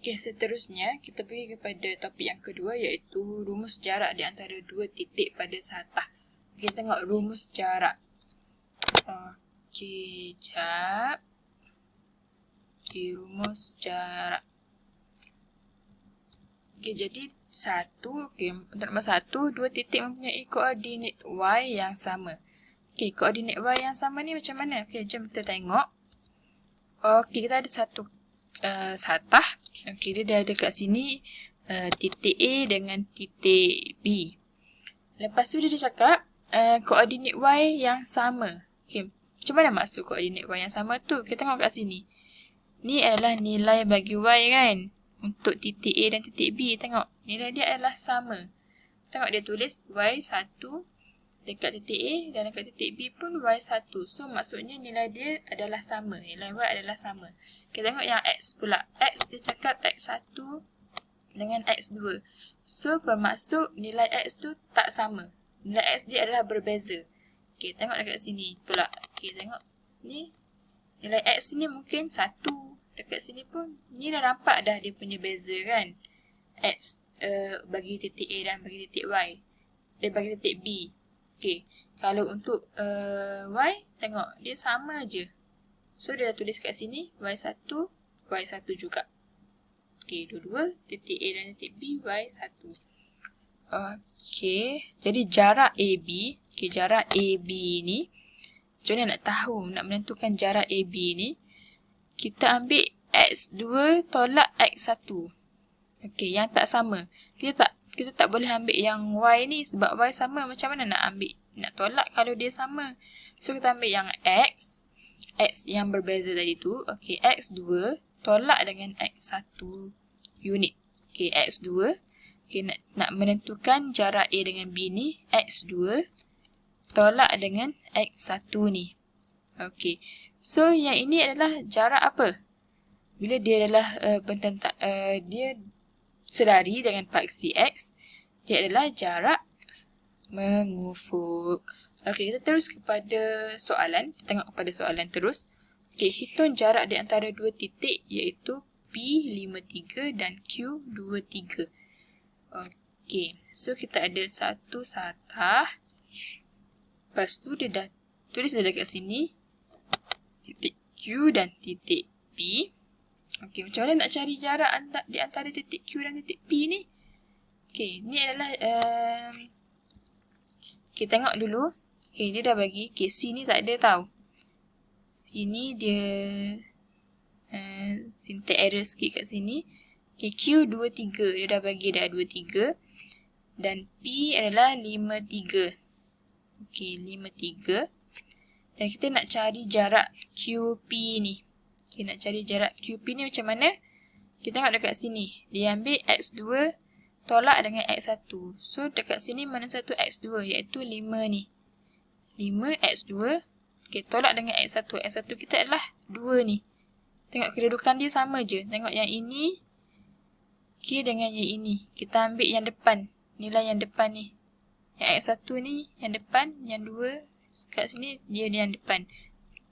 Okey, seterusnya kita pergi kepada topik yang kedua iaitu rumus jarak di antara dua titik pada satah. Kita tengok rumus jarak. Okey, jap. Okey, rumus jarak. Okey, jadi untuk nombor 1, dua titik mempunyai koordinat y yang sama. Okey, koordinat y yang sama ni macam mana? Okey, jom kita tengok. Okey, kita ada satu satah. Okey, dia dah ada kat sini titik A dengan titik B. Lepas tu dia cakap koordinat y yang sama. Okey, macam mana maksud koordinat y yang sama tu? Kita tengok kat sini. Ni adalah nilai bagi y kan. Untuk titik A dan titik B, tengok nilai dia adalah sama. Tengok dia tulis y1 dekat titik A dan dekat titik B pun y1. So maksudnya nilai dia adalah sama. Nilai y adalah sama. Kita tengok yang x pula. X dia cakap x1 dengan x2. So bermaksud nilai x tu tak sama. Nilai x dia adalah berbeza. Okey, tengok dekat sini pula. Okey, tengok. Ni nilai x ni mungkin 1. Dekat sini pun ni dah nampak dah dia punya beza kan. X bagi titik A dan bagi titik y. Dia bagi titik B. Okey, kalau untuk y tengok dia sama je. So dia dah tulis kat sini y1 juga. Okey, dua-dua titik A dan titik B y1. Okey, jadi jarak AB. Okey, jarak AB ni macam mana nak tahu, nak menentukan jarak AB ni? Kita ambil x2 tolak x1. Okey, yang tak sama. Kita tak boleh ambil yang y ni sebab y sama. Macam mana nak ambil, nak tolak kalau dia sama? So kita ambil yang x yang berbeza tadi tu. Okey, x2 tolak dengan x1 unit. Okey, x2. Okey, nak menentukan jarak A dengan B ni, x2 tolak dengan x1 ni. Okey. So yang ini adalah jarak apa? Bila dia adalah dia selari dengan paksi x, dia adalah jarak mengufuk. Okey, kita terus kepada soalan. Kita tengok kepada soalan terus. Okey, hitung jarak di antara dua titik iaitu P53 dan Q23. Okey, so kita ada satu satah. Lepas tu dia dah tulis dia dekat sini titik Q dan titik P. Okey, macam mana nak cari jarak di antara titik Q dan titik P ni? Okey, ni adalah kita tengok dulu. Okey, dia dah bagi. Okey, C ni tak ada tau. Sini dia syntax error sikit kat sini. Okey, Q23. Dia dah bagi dah 23. Dan P adalah 53. Okey, 53. Dan kita nak cari jarak QP ni. Okey, nak cari jarak QP ni macam mana? Kita tengok dekat sini. Dia ambil X2 tolak dengan X1. So, dekat sini mana satu X2 iaitu 5 ni. 5X2. Okey, tolak dengan X1. X1 kita adalah 2 ni. Tengok kedudukan dia sama je. Tengok yang ini. Okey, dengan yang ini. Kita ambil yang depan. Nilai yang depan ni. Yang X1 ni yang depan. Yang 2 kat sini dia yang depan.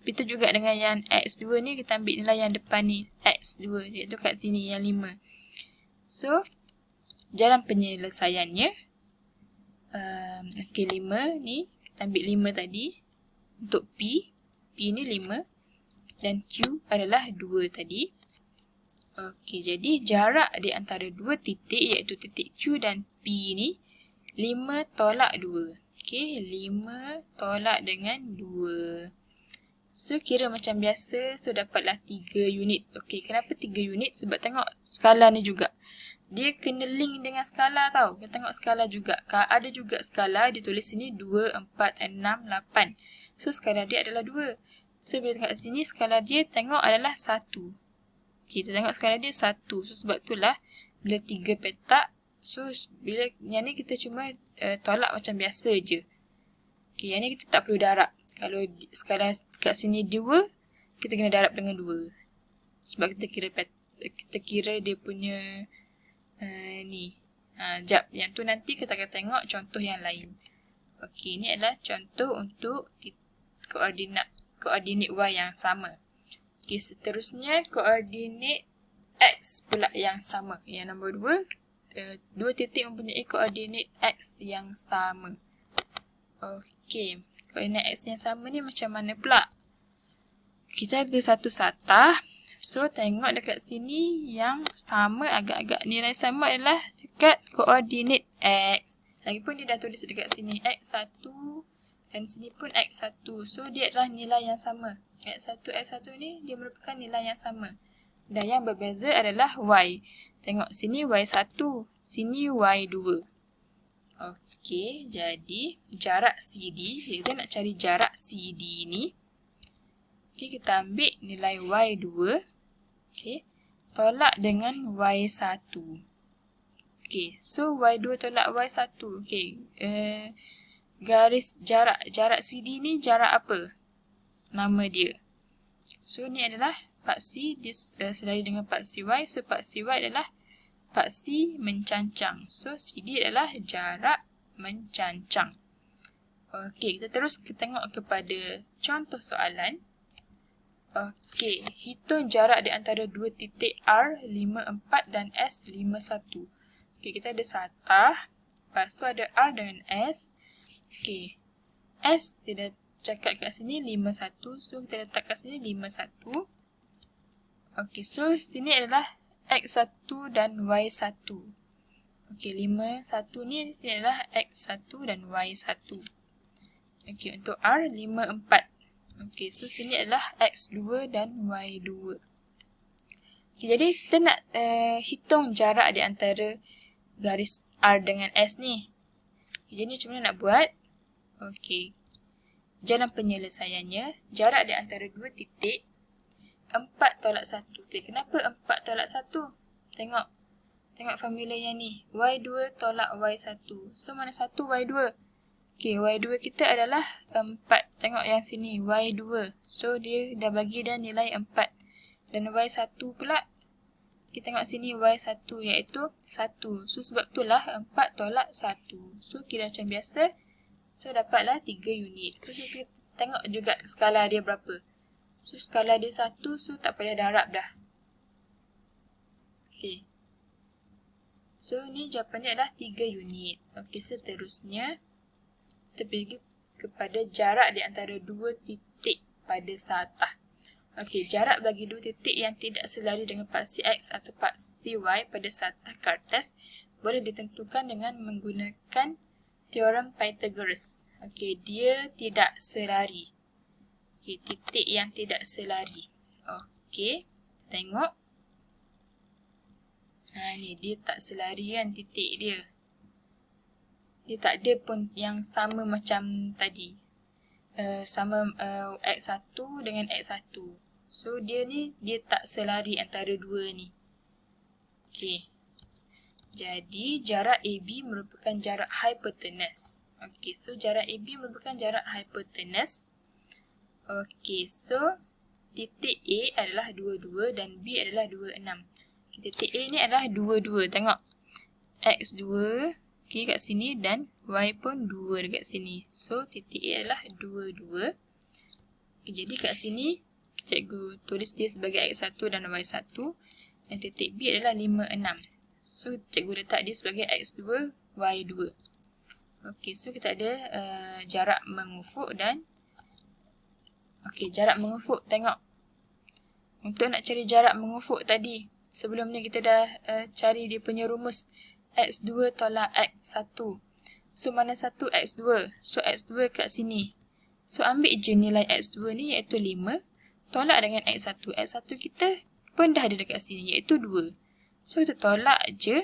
Itu juga dengan yang X2 ni kita ambil nilai yang depan ni. X2 iaitu kat sini yang 5. So, jalan penyelesaiannya. Okey, 5 ni. Kita ambil 5 tadi. Untuk P. P ni 5. Dan Q adalah 2 tadi. Okey, jadi jarak di antara dua titik iaitu titik Q dan P ni 5 tolak 2. Okey, 5 tolak dengan 2. So, kira macam biasa. So, dapatlah 3 unit. Okey, kenapa 3 unit? Sebab tengok skala ni juga. Dia kena link dengan skala tau. Kita tengok skala juga. Ada juga skala, dia tulis sini 2, 4, 6, 8. So, skala dia adalah 2. So, bila tengok sini, skala dia tengok adalah 1. Kita tengok skala dia 1. So, sebab itulah bila 3 petak. So, bila yang ni kita cuma tolak macam biasa je. Okay, yang ni kita tak perlu darab. Kalau skala kat sini 2, kita kena darab dengan 2. Sebab kita kira dia punya ni. Jap, yang tu nanti kita akan tengok contoh yang lain. Okey, ni adalah contoh untuk koordinat y yang sama. Okey, seterusnya koordinat X pula yang sama. Yang nombor 2, 2 titik mempunyai koordinat X yang sama. Okey, koordinat X yang sama ni macam mana pula? Kita ada satu satah. So, tengok dekat sini yang sama, agak-agak nilai sama adalah dekat koordinat X. Lagipun dia dah tulis dekat sini X1 dan sini pun X1. So, dia adalah nilai yang sama. X1, X1 ni dia merupakan nilai yang sama. Dan yang berbeza adalah Y. Tengok sini Y1, sini Y2. Okey, jadi jarak CD, kita nak cari jarak CD ni. Okey, kita ambil nilai Y2. Okey, tolak dengan Y1. Okey, so Y2 tolak Y1. Okey, garis jarak CD ni jarak apa? Nama dia. So, ni adalah paksi selari dengan paksi Y. So, paksi Y adalah paksi mencancang. So, CD adalah jarak mencancang. Okey, kita terus tengok kepada contoh soalan. Okey, hitung jarak di antara dua titik R, 54 dan S, 51. Okey, kita ada satah. Lepas tu ada R dengan S. Okey, S dia dah cakap kat sini 51. So, kita letak kat sini 51. Okey, so sini adalah X1 dan Y1. Okey, 51 ni adalah X1 dan Y1. Okey, untuk R, 54. Okey, so sini adalah X2 dan Y2. Okay, jadi kita nak hitung jarak di antara garis R dengan S ni. Okay, jadi macam mana nak buat? Okey, jalan penyelesaiannya, jarak di antara dua titik 4 tolak 1. Okay, kenapa 4 tolak 1? Tengok formula yang ni. Y2 tolak Y1. So, mana 1 Y2? Okey, Y2 kita adalah 4. Tengok yang sini, Y2. So, dia dah bagi dah nilai 4. Dan Y1 pula, kita tengok sini Y1 iaitu 1. So, sebab itulah 4 tolak 1. So, kira macam biasa. So, dapatlah 3 unit. So, kita tengok juga skala dia berapa. So, skala dia 1, so tak payah darab dah. Okey. So, ni jawapannya adalah 3 unit. Okey, seterusnya, kita pergi kepada jarak di antara dua titik pada satah. Okey, jarak bagi dua titik yang tidak selari dengan paksi X atau paksi Y pada satah kertas boleh ditentukan dengan menggunakan teorem Pythagoras. Okey, dia tidak selari. Okey, titik yang tidak selari. Okey, tengok. Ni dia tak selari kan titik dia. Dia tak ada pun yang sama macam tadi. Sama X1 dengan X1. So, dia ni, dia tak selari antara dua ni. Okey. Jadi, jarak AB merupakan jarak hypotenuse. Okey, so jarak AB merupakan jarak hypotenuse. Okey, so titik A adalah 22 dan B adalah 26. Titik A ni adalah 22. Tengok. X2. Okey, kat sini dan Y pun 2 dekat sini. So, titik A adalah 22. Okay, jadi kat sini, cikgu tulis dia sebagai X1 dan Y1. Dan titik B adalah 56. So, cikgu letak dia sebagai X2, Y2. Okey, so kita ada jarak mengufuk dan jarak mengufuk. Tengok. Untuk nak cari jarak mengufuk tadi, sebelum ni kita dah cari dia punya rumus. X2 tolak X1. So, mana satu X2? So, X2 kat sini. So, ambil je nilai X2 ni iaitu 5. Tolak dengan X1. X1 kita pun dah ada dekat sini iaitu 2. So, kita tolak je.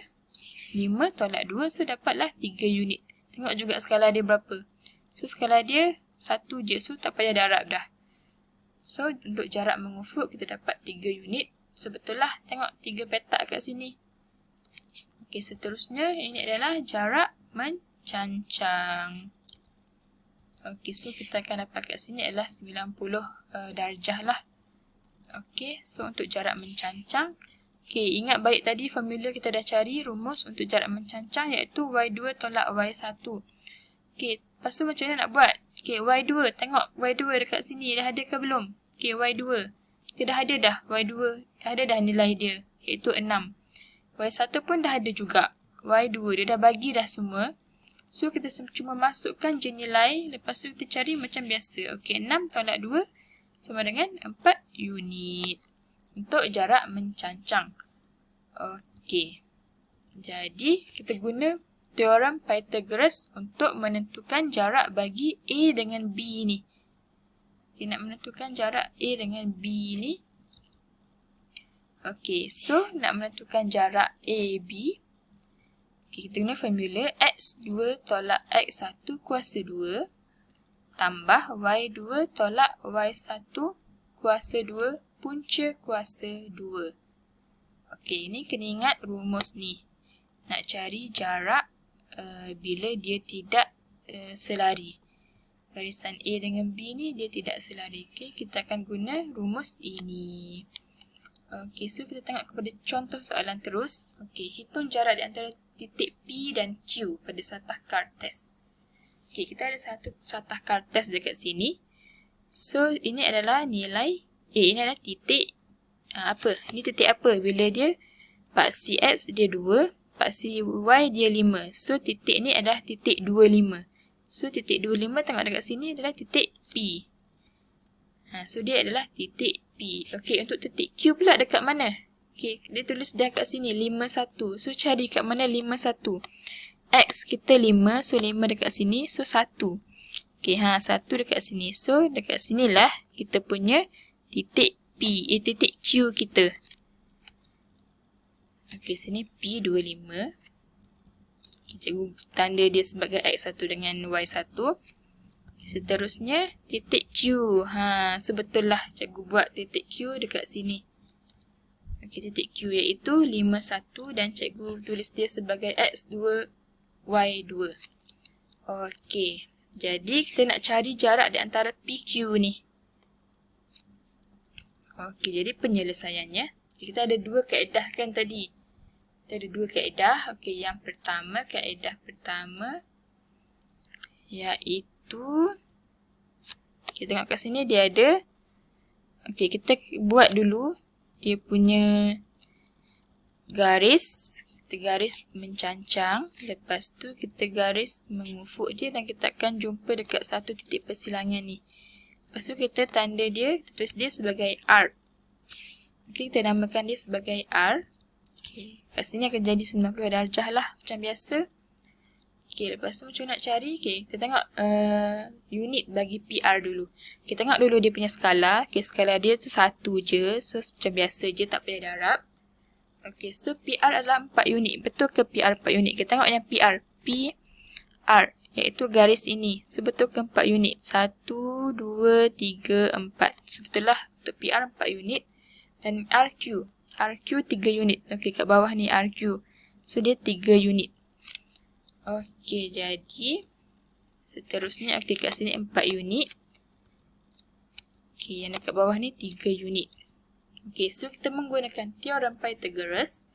5 tolak 2. So, dapatlah 3 unit. Tengok juga skala dia berapa. So, skala dia 1 je. So, tak payah darab dah. So, untuk jarak mengufuk kita dapat 3 unit. So, betul lah. Tengok 3 petak kat sini. Okey, seterusnya ini adalah jarak mencancang. Okey, so kita akan dapat kat sini adalah 90 darjah lah. Okey, so untuk jarak mencancang. Okey, ingat baik tadi formula kita dah cari rumus untuk jarak mencancang iaitu Y2 tolak Y1. Okey, lepas tu macam mana nak buat? Okey, Y2, tengok Y2 dekat sini dah ada ke belum? Okey, Y2. Kita dah ada dah Y2, dah ada dah nilai dia. iaitu 6. Y1 pun dah ada juga. Y2 dia dah bagi dah semua. So kita cuma masukkan je nilai, lepas tu kita cari macam biasa. Okey, 6 tolak 2 sama dengan 4 unit. Untuk jarak mencancang. Okey. Jadi kita guna teorem Pythagoras untuk menentukan jarak bagi A dengan B ni. Kita nak menentukan jarak A dengan B ni. Okey, so nak menentukan jarak AB. Okay, kita guna formula X2 tolak X1 kuasa 2 tambah Y2 tolak Y1 kuasa 2 punca kuasa 2. Okey, ni kena ingat rumus ni. Nak cari jarak bila dia tidak selari. Garisan A dengan B ni dia tidak selari. Okey, kita akan guna rumus ini. Okey, so kita tengok kepada contoh soalan terus. Okey, hitung jarak di antara titik P dan Q pada satah Kartes. Okey, kita ada satu satah Kartes dekat sini. So, ini adalah nilai ini adalah titik apa? Ini titik apa? Bila dia paksi X dia 2, paksi Y dia 5. So, titik ni adalah titik 25. So, titik 25 tengok dekat sini adalah titik P. So, dia adalah titik P. Okey, untuk titik Q pula dekat mana? Okey, dia tulis dah kat sini 51. So, cari kat mana 51? X kita 5, so 5 dekat sini, so 1. Okey, 1 dekat sini. So, dekat sinilah kita punya titik P, titik Q kita. Okey, sini P25. Okay, cikgu tanda dia sebagai X1 dengan Y1. Seterusnya, titik Q. So betul lah cikgu buat titik Q dekat sini. Okey, titik Q iaitu 51 dan cikgu tulis dia sebagai X2, Y2. Okey, jadi kita nak cari jarak di antara PQ ni. Okey, jadi penyelesaiannya. Kita ada dua kaedah kan tadi. Kita ada dua kaedah. Okey, yang pertama, kaedah pertama iaitu kita tengok kat sini dia ada. Okey, kita buat dulu dia punya garis. Kita garis mencancang. Lepas tu kita garis mengufuk dia dan kita akan jumpa dekat satu titik persilangan ni. Lepas tu kita tanda dia, tulis dia sebagai R. Okey, kita namakan dia sebagai R. Okey, kat sini akan jadi 90 darjah lah macam biasa. Okey, lepas tu macam nak cari, okey, kita tengok unit bagi PR dulu. Kita tengok dulu dia punya skala. Okey, skala dia tu 1 je. So, macam biasa je, tak payah darab. Okey, so PR adalah 4 unit. Betul ke PR 4 unit? Kita tengok yang PR. PR, iaitu garis ini. So, betul ke 4 unit? 1, 2, 3, 4. So, betul lah. Untuk PR 4 unit. Dan RQ. RQ 3 unit. Okey, kat bawah ni RQ. So, dia 3 unit. Okey, jadi seterusnya, okey, kat sini 4 unit. Okey, yang dekat bawah ni 3 unit. Okey, so kita menggunakan teorem Pythagoras.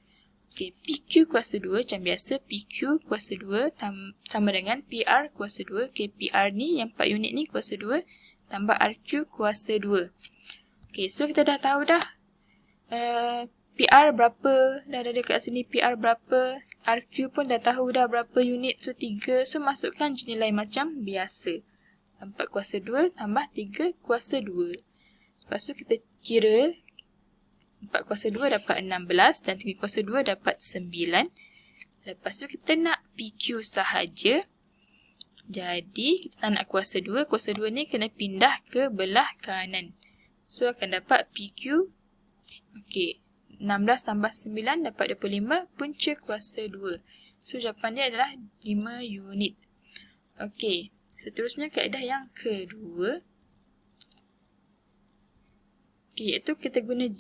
Okey, PQ kuasa 2 macam biasa. PQ kuasa 2 sama dengan PR kuasa 2. Okey, PR ni yang 4 unit ni kuasa 2 tambah RQ kuasa 2. Okey, so kita dah tahu dah PR berapa. Dah ada dekat sini PR berapa. RQ pun dah tahu dah berapa unit. So 3. So masukkan je nilai macam biasa. 4 kuasa 2 tambah 3 kuasa 2. Lepas tu kita kira 4 kuasa 2 dapat 16 dan 3 kuasa 2 dapat 9. Lepas tu kita nak PQ sahaja. Jadi kita nak kuasa 2. Kuasa 2 ni kena pindah ke belah kanan. So akan dapat PQ. Okey, 16 tambah 9 dapat 25 punca kuasa 2. So jawapan dia adalah 5 unit. Okey, seterusnya kaedah yang kedua. Okay, iaitu kita guna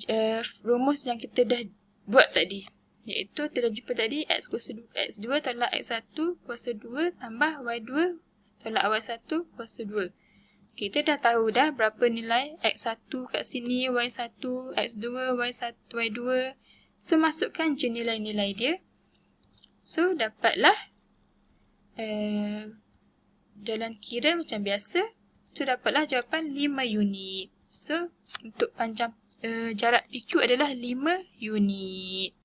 rumus yang kita dah buat tadi. Iaitu kita dah jumpa tadi X kuasa 2, X2 tolak X1 kuasa 2 tambah Y2 tolak Y1 kuasa 2. Okay, kita dah tahu dah berapa nilai X1 kat sini, Y1, X2, Y1, Y2. So, masukkan je nilai-nilai dia. So, dapatlah jalan kira macam biasa. So, dapatlah jawapan 5 unit. So, untuk panjang jarak PQ adalah 5 unit.